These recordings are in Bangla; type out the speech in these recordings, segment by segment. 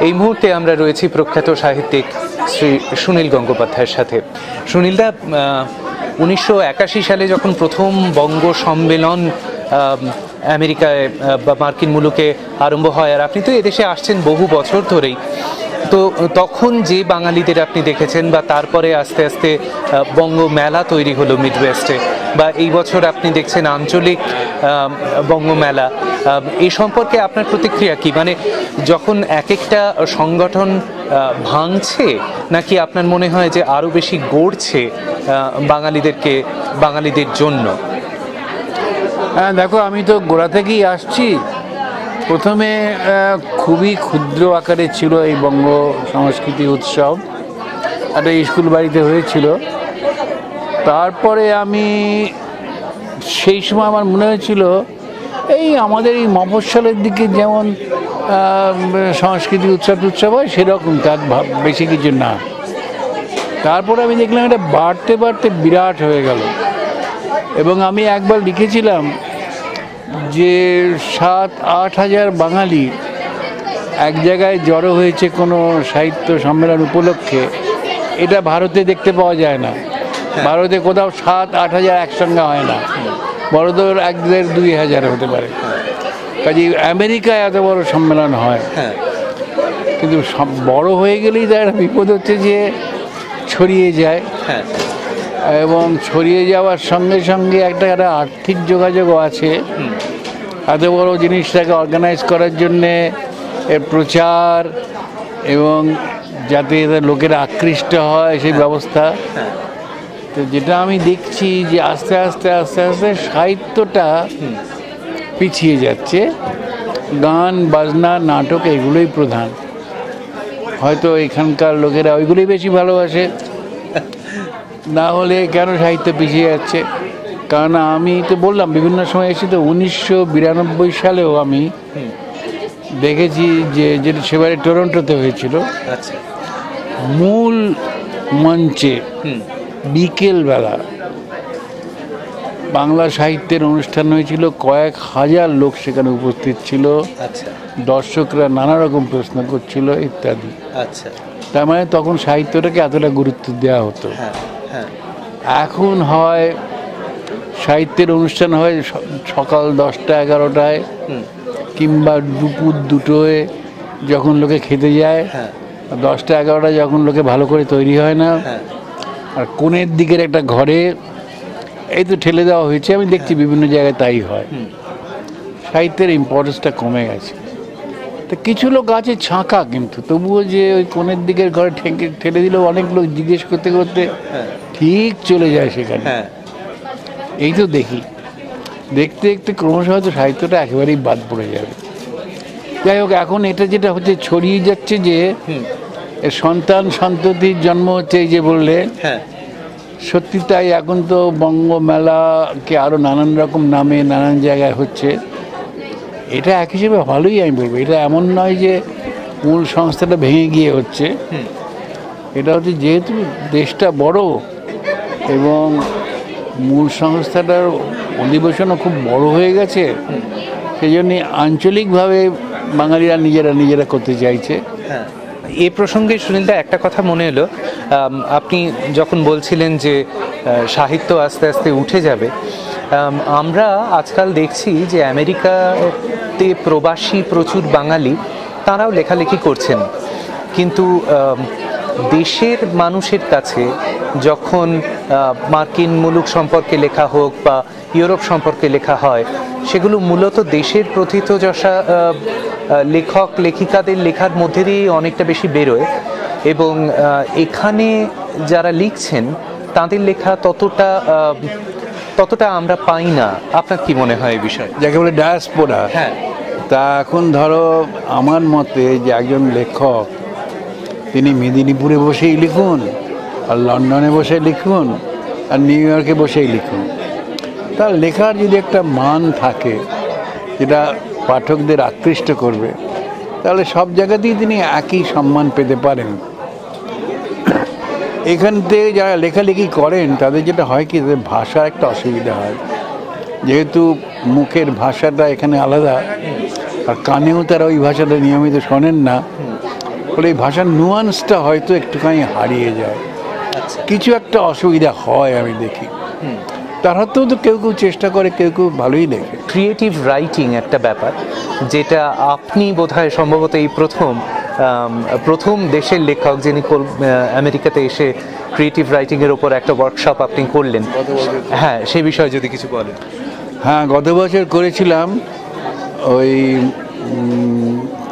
এই মুহূর্তে আমরা রয়েছি প্রখ্যাত সাহিত্যিক শ্রী সুনীল গঙ্গোপাধ্যায়ের সাথে। সুনীলদা, 1981 সালে যখন প্রথম বঙ্গ সম্মেলন আমেরিকায় বা মার্কিন মুলুকে আরম্ভ হয়, আর আপনি তো এদেশে আসছেন বহু বছর ধরেই, তো তখন যে বাঙালিদের আপনি দেখেছেন বা তারপরে আস্তে আস্তে বঙ্গ মেলা তৈরি হলো মিডওয়েস্টে, বা এই বছর আপনি দেখছেন আঞ্চলিক বঙ্গ মেলা, এই সম্পর্কে আপনার প্রতিক্রিয়া কি? মানে যখন এক একটা সংগঠন ভাঙছে, নাকি আপনার মনে হয় যে আরও বেশি গড়ছে বাঙালিদের জন্য? হ্যাঁ, দেখো, আমি তো গোড়া থেকেই আসছি। প্রথমে খুবই ক্ষুদ্র আকারে ছিল এই বঙ্গ সংস্কৃতি উৎসব, একটা স্কুল বাড়িতে হয়েছিল। তারপরে আমি সেই সময় আমার মনে হয়েছিল এই আমাদের এই মফস্বলের দিকে যেমন সংস্কৃতি উৎসব হয় সেরকম, তার বেশি কিছু না। তারপরে আমি দেখলাম এটা বাড়তে বাড়তে বিরাট হয়ে গেল, এবং আমি একবার লিখেছিলাম যে 7-8 হাজার বাঙালি এক জায়গায় জড়ো হয়েছে কোনো সাহিত্য সম্মেলন উপলক্ষে। এটা ভারতে দেখতে পাওয়া যায় না। ভারতে কোথাও 7-8 হাজার একসঙ্গে হয় না, বড়দের 1-2 হাজার হতে পারে। কাজে আমেরিকায় এত বড় সম্মেলন হয়, কিন্তু সব বড় হয়ে গেলেই তার বিপদ হচ্ছে যে ছড়িয়ে যায়, এবং ছড়িয়ে যাওয়ার সঙ্গে সঙ্গে একটা আর্থিক যোগাযোগও আছে। এত বড় জিনিসটাকে অর্গানাইজ করার জন্যে এর প্রচার এবং যাতে লোকেরা আকৃষ্ট হয় সেই ব্যবস্থা। তো যেটা আমি দেখছি যে আস্তে আস্তে আস্তে আস্তে সাহিত্যটা পিছিয়ে যাচ্ছে। গান বাজনা নাটক এগুলোই প্রধান। হয়তো এখানকার লোকেরা ওইগুলোই বেশি ভালোবাসে, না হলে কেন সাহিত্য পিছিয়ে যাচ্ছে? কারণ আমি তো বললাম বিভিন্ন সময় এসেছি, তো 1992 সালেও আমি দেখেছি যে যেটা সেবারে টরন্টোতে হয়েছিল, মূল মঞ্চে বিকেলবেলা বাংলা সাহিত্যের অনুষ্ঠান হয়েছিল। কয়েক হাজার লোক সেখানে উপস্থিত ছিল, দর্শকরা নানা রকম প্রশ্ন করছিল ইত্যাদি। তার মানে তখন সাহিত্যটাকে এতটা গুরুত্ব দেওয়া হতো। এখন হয় সাহিত্যের অনুষ্ঠান হয় সকাল 10টা-11টায়, কিংবা দুপুর 2টোয় যখন লোকে খেতে যায়। 10টা-11টায় যখন লোকে ভালো করে তৈরি হয় না, আর কোণের দিকের একটা ঘরে এই তো ঠেলে দেওয়া হয়েছে। আমি দেখছি বিভিন্ন জায়গায় তাই হয়। সাহিত্যের ইম্পর্টেন্সটা কমে গেছে। তো কিছু লোক আছে ছাঁকা, কিন্তু তবুও যে ওই কোণের দিকের ঘরে ঠেলে দিলেও অনেক লোক জিজ্ঞেস করতে করতে ঠিক চলে যায় সেখানে। এই তো দেখি, দেখতে দেখতে ক্রমশ হয়তো সাহিত্যটা একেবারেই বাদ পড়ে যাবে। যাই হোক, এখন এটা যেটা হচ্ছে ছড়িয়ে যাচ্ছে যে সন্তান সন্ততির জন্ম হচ্ছে, এই যে বললে, সত্যি তাই। এখন তো বঙ্গ মেলাকে আরও নানান রকম নামে নানান জায়গায় হচ্ছে। এটা এক হিসেবে ভালোই আমি বলবো। এটা এমন নয় যে মূল সংস্থাটা ভেঙে গিয়ে হচ্ছে। এটা হচ্ছে যেহেতু দেশটা বড় এবং মূল সংস্থাটার অধিবেশনও খুব বড় হয়ে গেছে, সেই জন্যে আঞ্চলিকভাবে বাঙালিরা নিজেরা করতে চাইছে। এই প্রসঙ্গে সুনীলদা একটা কথা মনে এলো, আপনি যখন বলছিলেন যে সাহিত্য আস্তে আস্তে উঠে যাবে, আমরা আজকাল দেখছি যে আমেরিকাতে প্রবাসী প্রচুর বাঙালি, তারাও লেখালেখি করছেন, কিন্তু দেশের মানুষের কাছে যখন মার্কিন মুলুক সম্পর্কে লেখা হোক বা ইউরোপ সম্পর্কে লেখা হয়, সেগুলো মূলত দেশের প্রথিতযশা লেখক লেখিকাদের লেখার মধ্যে দিয়ে অনেকটা বেশি বেরোয়, এবং এখানে যারা লিখছেন তাদের লেখা ততটা আমরা পাই না। আপনার কি মনে হয় এই বিষয়ে? যাকে বলে ডায়াসপোরা। তা এখন ধরো আমার মতে যে একজন লেখক তিনি মেদিনীপুরে বসেই লিখুন, আর লন্ডনে বসে লিখুন, আর নিউ ইয়র্কে বসেই লিখুন, তার লেখার যদি একটা মান থাকে যেটা পাঠকদের আকৃষ্ট করবে, তাহলে সব জায়গাতেই তিনি একই সম্মান পেতে পারেন। এখান থেকে যারা লেখালেখি করেন তাদের যেটা হয় কি, তাদের ভাষার একটা অসুবিধা হয়, যেহেতু মুখের ভাষাটা এখানে আলাদা, আর কানেও তারা ওই ভাষাটা নিয়মিত শোনেন না, ফলে এই ভাষার নুয়ান্সটা হয়তো একটুখানি হারিয়ে যায়, কিছু একটা অসুবিধা হয় আমি দেখি। তার সত্ত্বেও তো কেউ কেউ চেষ্টা করে, কেউ কেউ ভালোই লেখে। ক্রিয়েটিভ রাইটিং একটা ব্যাপার, যেটা আপনি বোধহয় সম্ভবত এই প্রথম দেশের লেখক যিনি আমেরিকাতে এসে ক্রিয়েটিভ রাইটিংয়ের ওপর একটা ওয়ার্কশপ আপনি করলেন। হ্যাঁ, সে বিষয়ে যদি কিছু বলেন। হ্যাঁ, গত বছর করেছিলাম। ওই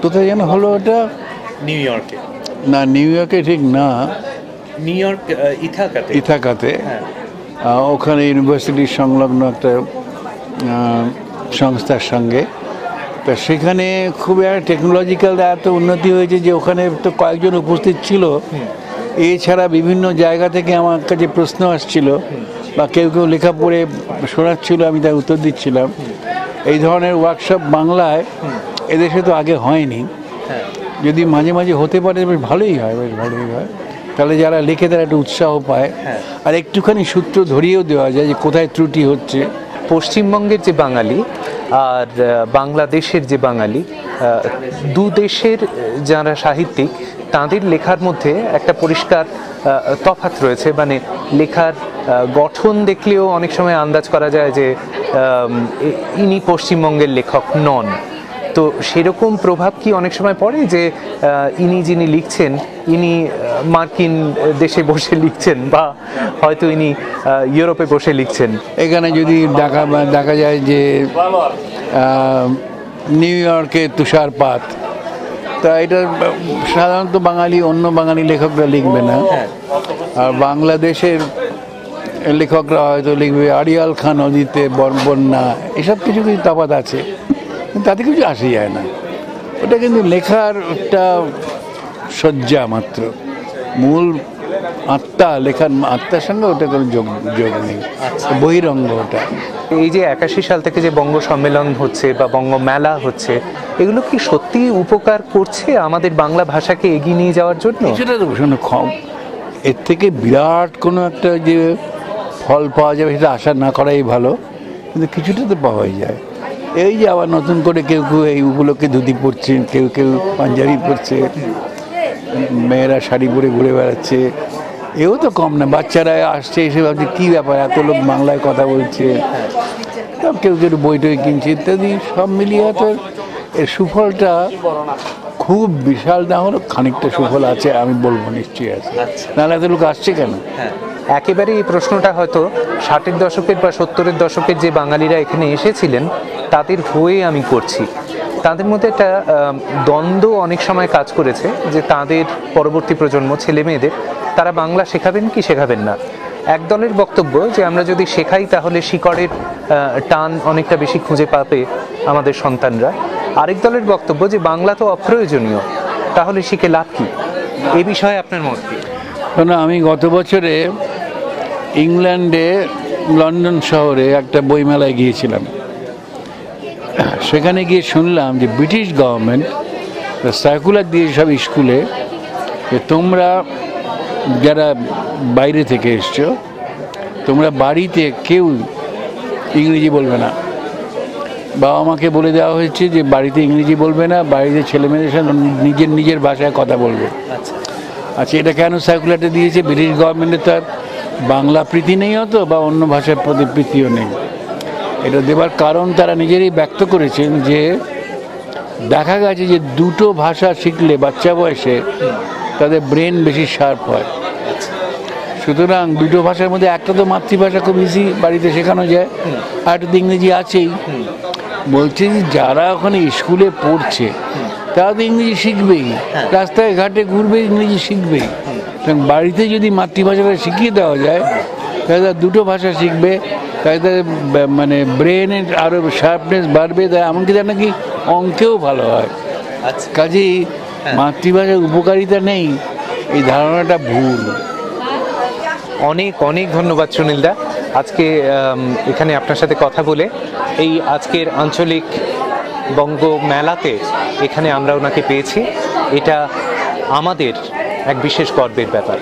কোথায় যেন হলো ওটা? নিউ ইয়র্কে। না, নিউ ইয়র্কে ঠিক না, নিউ ইয়র্ক ইথাকাতে। ওখানে ইউনিভার্সিটির সংলগ্ন একটা সংস্থার সঙ্গে। তা সেখানে খুব একটা টেকনোলজিক্যাল এত উন্নতি হয়েছে যে ওখানে তো কয়েকজন উপস্থিত ছিল। এছাড়া বিভিন্ন জায়গা থেকে আমার কাছে প্রশ্ন আসছিল, বা কেউ কেউ লেখা পড়ে শোনাচ্ছিল, আমি তার উত্তর দিচ্ছিলাম। এই ধরনের ওয়ার্কশপ বাংলায় এদেশে তো আগে হয়নি। যদি মাঝে মাঝে হতে পারে বেশ ভালোই হয়, বেশ ভালোই হয়। তাহলে যারা লেখে তারা একটু উৎসাহ পায়, আর একটুখানি সূত্র ধরিয়েও দেওয়া যায় যে কোথায় ত্রুটি হচ্ছে। পশ্চিমবঙ্গের যে বাঙালি আর বাংলাদেশের যে বাঙালি, দু দেশের যারা সাহিত্যিক, তাদের লেখার মধ্যে একটা পরিষ্কার তফাৎ রয়েছে। মানে লেখার গঠন দেখলেও অনেক সময় আন্দাজ করা যায় যে ইনি পশ্চিমবঙ্গের লেখক নন। তো সেরকম প্রভাব কি অনেক সময় পড়ে যে ইনি যিনি লিখছেন, ইনি মার্কিন দেশে বসে লিখছেন, বা হয়তো ইনি ইউরোপে বসে লিখছেন? এখানে যদি দেখা যায় যে নিউ ইয়র্কে তুষারপাত, তা এটা সাধারণত অন্য বাঙালি লেখকরা লিখবে না। আর বাংলাদেশের লেখকরা হয়তো লিখবে আড়িয়াল খান নদীতে বন্যা, এসব কিছু কিছু তফাৎ আছে, তাতে কিছু আসে যায় না। ওটা কিন্তু লেখার একটা সজ্জা মাত্র, মূল আত্মা, লেখার আত্মার সঙ্গে ওটা কোনো যোগ নেই, বহিরঙ্গ ওটা। এই যে 81 সাল থেকে যে বঙ্গ সম্মেলন হচ্ছে বা বঙ্গ মেলা হচ্ছে, এগুলো কি সত্যি উপকার করছে আমাদের বাংলা ভাষাকে এগিয়ে নিয়ে যাওয়ার জন্য? সেটা তো কম, এর থেকে বিরাট কোনো একটা যে ফল পাওয়া যাবে সেটা আশা না করাই ভালো, কিন্তু কিছুটা তো পাওয়াই যায়। এই যে আবার নতুন করে কেউ কেউ এই উপলক্ষে ধুতি পরছেন, কেউ কেউ পাঞ্জাবি পরছে, মেয়েরা শাড়ি পরে ঘুরে বেড়াচ্ছে, এও তো কম না। বাচ্চারা আসছে, এসে ভাবছে কী ব্যাপার, এত লোক বাংলায় কথা বলছে, কেউ কেউ বই টই কিনছে ইত্যাদি। সব মিলিয়ে তো এর সুফলটা খুব বিশাল না হলেও খানিকটা সুফল আছে, আমি বলবো নিশ্চয়ই আছে। নাহলে এত লোক আসছে কেন? একেবারে এই প্রশ্নটা হয়তো 60-এর দশকের বা 70-এর দশকের যে বাঙালিরা এখানে এসেছিলেন তাদের হয়ে আমি করছি। তাদের মধ্যে একটা দ্বন্দ্ব অনেক সময় কাজ করেছে যে তাদের পরবর্তী প্রজন্ম ছেলে মেয়েদের তারা বাংলা শেখাবেন কি শেখাবেন না। এক দলের বক্তব্য যে আমরা যদি শেখাই তাহলে শিকড়ের টান অনেকটা বেশি খুঁজে পাবে আমাদের সন্তানরা। আরেক দলের বক্তব্য যে বাংলা তো অপ্রয়োজনীয়, তাহলে শিখে লাভ কি? এ বিষয়ে আপনার মত কি? না, আমি গত বছরে ইংল্যান্ডে লন্ডন শহরে একটা বইমেলায় গিয়েছিলাম। সেখানে গিয়ে শুনলাম যে ব্রিটিশ গভর্নমেন্ট সার্কুলার দিয়ে সব স্কুলে যে তোমরা যারা বাইরে থেকে এসছো, তোমরা বাড়িতে কেউ ইংরেজি বলবে না। বাবা মাকে বলে দেওয়া হয়েছে যে বাড়িতে ইংরেজি বলবে না, বাড়িতে ছেলেমেয়েদের সাথে নিজের ভাষায় কথা বলবে। আচ্ছা, এটা কেন সার্কুলারটা দিয়েছে? ব্রিটিশ গভর্নমেন্টের তার বাংলা প্রীতি নেই হতো, বা অন্য ভাষার প্রতি প্রীতিও নেই। এটা দেবার কারণ তারা নিজেরাই ব্যক্ত করেছেন যে দেখা গেছে যে দুটো ভাষা শিখলে বাচ্চা বয়সে তাদের ব্রেন বেশি শার্প হয়। সুতরাং দুটো ভাষার মধ্যে একটা তো মাতৃভাষা খুব ইজি, বাড়িতে শেখানো যায়, আর একটা তো ইংরেজি আছেই। বলছে যে যারা ওখানে স্কুলে পড়ছে তারা তো ইংরেজি শিখবেই, রাস্তায় ঘাটে ঘুরবে ইংরেজি শিখবেই। বাড়িতে যদি মাতৃভাষাটা শিখিয়ে দেওয়া যায় তাহলে দুটো ভাষা শিখবে, তাই তাদের মানে ব্রেনের আরও শার্পনেস বাড়বে, তাই এমনকি তার নাকি অঙ্কেও ভালো হয়। কাজেই মাতৃভাষার উপকারিতা নেই, এই ধারণাটা ভুল। অনেক অনেক ধন্যবাদ সুনীলদা, আজকে এখানে আপনার সাথে কথা বলে এই আজকের আঞ্চলিক বঙ্গ মেলাতে এখানে আমরা ওনাকে পেয়েছি, এটা আমাদের এক বিশেষ গর্বের ব্যাপার।